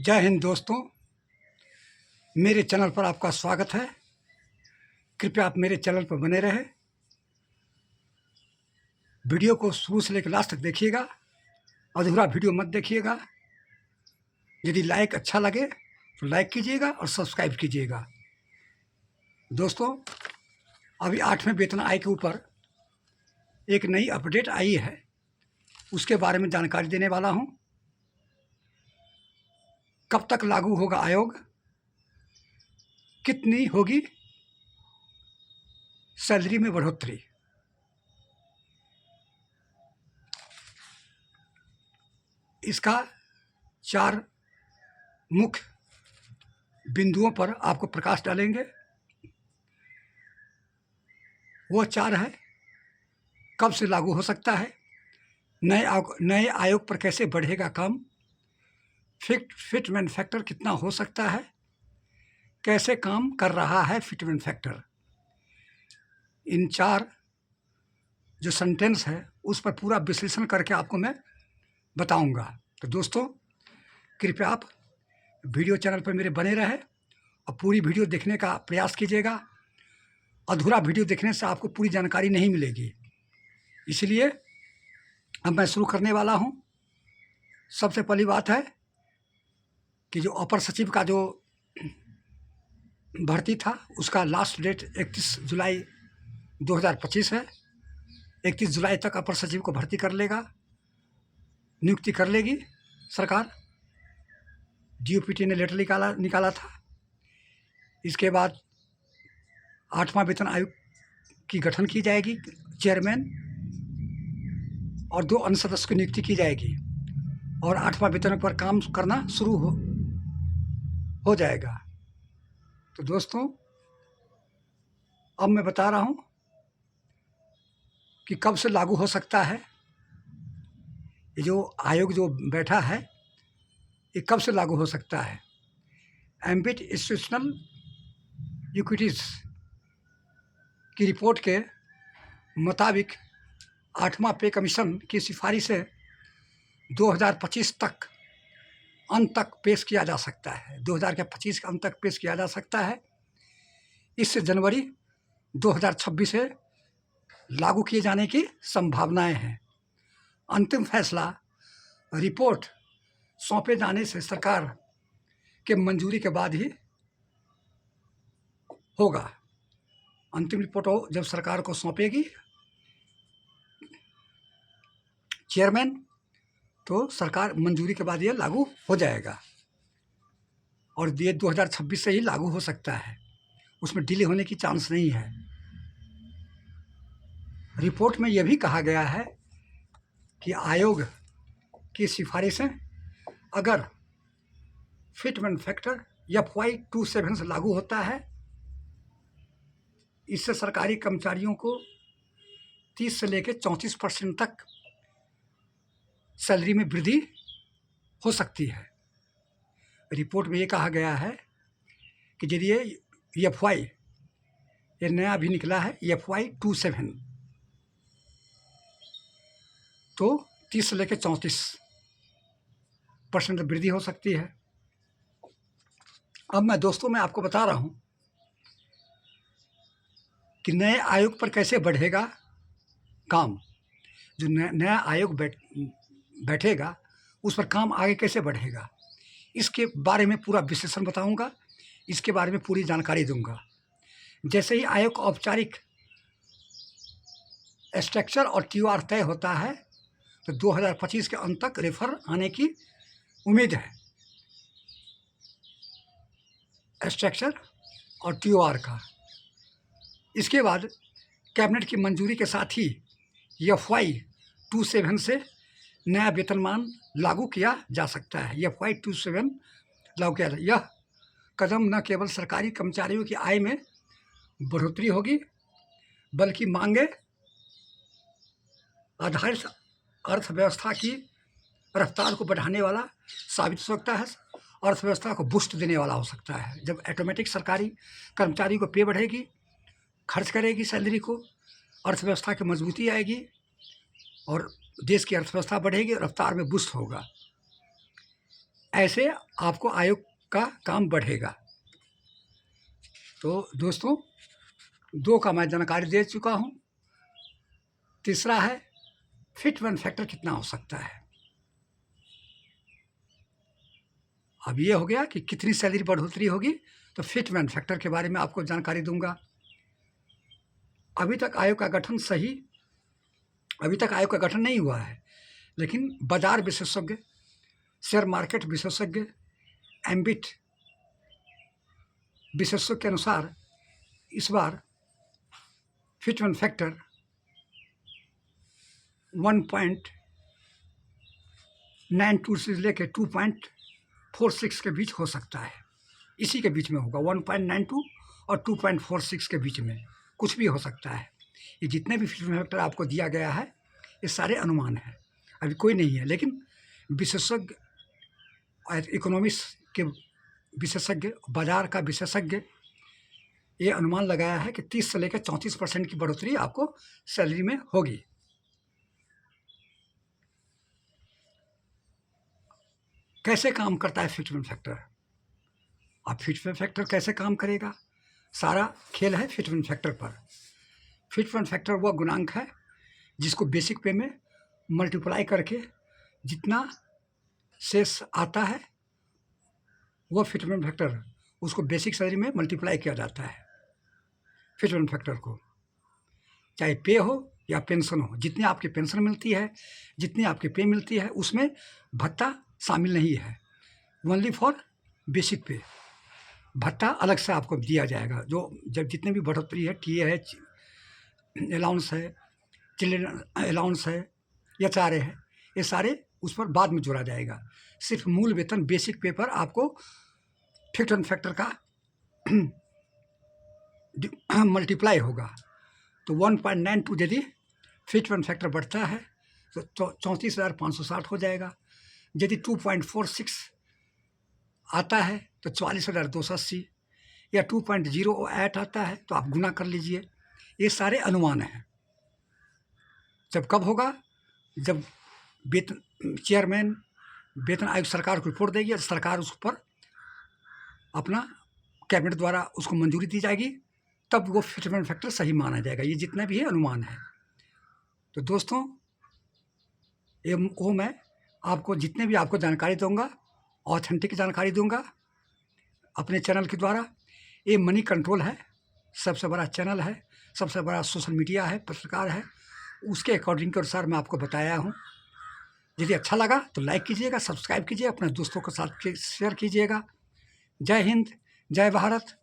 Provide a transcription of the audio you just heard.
जय हिंद दोस्तों, मेरे चैनल पर आपका स्वागत है। कृपया आप मेरे चैनल पर बने रहें। वीडियो को शुरू से लेकर लास्ट तक देखिएगा, अधूरा वीडियो मत देखिएगा। यदि लाइक अच्छा लगे तो लाइक कीजिएगा और सब्सक्राइब कीजिएगा। दोस्तों, अभी 8वें वेतन आयोग के ऊपर एक नई अपडेट आई है, उसके बारे में जानकारी देने वाला हूं। कब तक लागू होगा आयोग, कितनी होगी सैलरी में बढ़ोतरी, इसका 4 मुख्य बिंदुओं पर आपको प्रकाश डालेंगे। वो 4 है: कब से लागू हो सकता है, नए आयोग पर कैसे बढ़ेगा काम, फिटमेंट फैक्टर कितना हो सकता है, कैसे काम कर रहा है फिटमेंट फैक्टर। इन 4 जो सेंटेंस है उस पर पूरा विश्लेषण करके आपको मैं बताऊंगा। तो दोस्तों, कृपया आप वीडियो चैनल पर मेरे बने रहे और पूरी वीडियो देखने का प्रयास कीजिएगा। अधूरा वीडियो देखने से आपको पूरी जानकारी नहीं मिलेगी। इसलिए अब मैं शुरू करने वाला हूं। सबसे पहली बात है कि जो अपर सचिव का जो भर्ती था उसका लास्ट डेट 31 जुलाई 2025 है। 31 जुलाई तक अपर सचिव को भर्ती कर लेगा, नियुक्ति कर लेगी सरकार। DOPT ने लेटर निकाला था। इसके बाद 8वां वेतन आयोग की गठन की जाएगी, चेयरमैन और 2 अन्य सदस्य की नियुक्ति की जाएगी और 8वां वेतन पर काम करना शुरू हो जाएगा। तो दोस्तों, अब मैं बता रहा हूं कि कब से लागू हो सकता है। ये जो आयोग जो बैठा है ये कब से लागू हो सकता है। एम्बिट इंस्टीट्यूशनल इक्विटीज की रिपोर्ट के मुताबिक 8वां पे कमीशन की सिफारिशें 2025 तक अंत तक पेश किया जा सकता है। 2025 के अंत तक पेश किया जा सकता है। इससे जनवरी 2026 से लागू किए जाने की संभावनाएं हैं। अंतिम फैसला रिपोर्ट सौंपे जाने से सरकार के मंजूरी के बाद ही होगा। अंतिम रिपोर्ट जब सरकार को सौंपेगी चेयरमैन, तो सरकार मंजूरी के बाद ये लागू हो जाएगा और ये 2026 से ही लागू हो सकता है। उसमें डिले होने की चांस नहीं है। रिपोर्ट में यह भी कहा गया है कि आयोग की सिफारिशें अगर फिटमेंट फैक्टर FY27 से लागू होता है, इससे सरकारी कर्मचारियों को 30 से लेकर 34% तक सैलरी में वृद्धि हो सकती है। रिपोर्ट में ये कहा गया है कि यदि ये नया भी निकला है FY27, तो 30 से लेकर 34% वृद्धि हो सकती है। अब मैं दोस्तों मैं आपको बता रहा हूं कि नए आयोग पर कैसे बढ़ेगा काम। जो नया आयोग बैठेगा उस पर काम आगे कैसे बढ़ेगा, इसके बारे में पूरा विश्लेषण बताऊंगा। इसके बारे में पूरी जानकारी दूंगा। जैसे ही आयोग का औपचारिक स्ट्रक्चर और TOR तय होता है तो 2025 के अंत तक रेफर आने की उम्मीद है। स्ट्रक्चर और TOR का इसके बाद कैबिनेट की मंजूरी के साथ ही FY27 से नया वेतनमान लागू किया जा सकता है। FY27 लागू किया। यह कदम न केवल सरकारी कर्मचारियों की आय में बढ़ोतरी होगी, बल्कि मांगे आधारित अर्थव्यवस्था की रफ्तार को बढ़ाने वाला साबित हो सकता है। अर्थव्यवस्था को बूस्ट देने वाला हो सकता है। जब ऑटोमेटिक सरकारी कर्मचारी को पे बढ़ेगी, खर्च करेगी सैलरी को, अर्थव्यवस्था की मजबूती आएगी और देश की अर्थव्यवस्था बढ़ेगी, रफ्तार में बूस्ट होगा। ऐसे आपको आयोग का काम बढ़ेगा। तो दोस्तों, 2 का मैं जानकारी दे चुका हूँ। तीसरा है फिट वन फैक्टर कितना हो सकता है। अब ये हो गया कि कितनी सैलरी बढ़ोतरी होगी, तो फिट वन फैक्टर के बारे में आपको जानकारी दूंगा। अभी तक आयोग का गठन नहीं हुआ है, लेकिन बाजार विशेषज्ञ, शेयर मार्केट विशेषज्ञ, एम्बिट विशेषज्ञ के अनुसार इस बार फिट वन फैक्टर 1.92 से लेकर 2.46 के बीच हो सकता है। इसी के बीच में होगा, 1.92 और 2.46 के बीच में कुछ भी हो सकता है। ये जितने भी फिट वन फैक्टर आपको दिया गया है, ये सारे अनुमान हैं, अभी कोई नहीं है। लेकिन विशेषज्ञ और इकोनॉमिक्स के विशेषज्ञ, बाजार का विशेषज्ञ, ये अनुमान लगाया है कि 30 से लेकर 34% की बढ़ोतरी आपको सैलरी में होगी। कैसे काम करता है फिट वन फैक्टर? अब फिट वन फैक्टर कैसे काम करेगा, सारा खेल है फिट वन फैक्टर पर। फिट वन फैक्टर वह गुणांक है जिसको बेसिक पे में मल्टीप्लाई करके जितना शेष आता है, वह फिट वन फैक्टर, उसको बेसिक सैलरी में मल्टीप्लाई किया जाता है। फिट वन फैक्टर को चाहे पे हो या पेंशन हो, जितनी आपकी पेंशन मिलती है, जितनी आपकी पे मिलती है, उसमें भत्ता शामिल नहीं है। ओनली फॉर बेसिक पे भत्ता अलग से आपको दिया जाएगा। जो जब जितने भी बढ़ोतरी है, टीए है, अलाउंस है, चिल्ड्रन अलाउंस है या चारे है, ये सारे उस पर बाद में जोड़ा जाएगा। सिर्फ मूल वेतन बेसिक पे पर आपको फिट वन फैक्टर का मल्टीप्लाई होगा। तो 1.92 यदि फिट वन फैक्टर बढ़ता है तो 34,560 हो जाएगा। यदि 2.46 आता है तो 44,280, या 2.08 आता है तो आप गुना कर लीजिए। ये सारे अनुमान हैं। जब कब होगा? जब वेतन चेयरमैन वेतन आयोग सरकार को रिपोर्ट देगी और सरकार उस पर अपना कैबिनेट द्वारा उसको मंजूरी दी जाएगी, तब वो फिट वन फैक्टर सही माना जाएगा। ये जितना भी है अनुमान है। तो दोस्तों, ये वो मैं आपको जितने भी आपको जानकारी दूंगा, ऑथेंटिक जानकारी दूंगा अपने चैनल के द्वारा। ये मनी कंट्रोल है, सबसे बड़ा चैनल है, सबसे बड़ा सोशल मीडिया है, पत्रकार है, उसके अकॉर्डिंग के अनुसार मैं आपको बताया हूँ। यदि अच्छा लगा तो लाइक कीजिएगा, सब्सक्राइब कीजिए, अपने दोस्तों के साथ शेयर कीजिएगा। जय हिंद, जय भारत।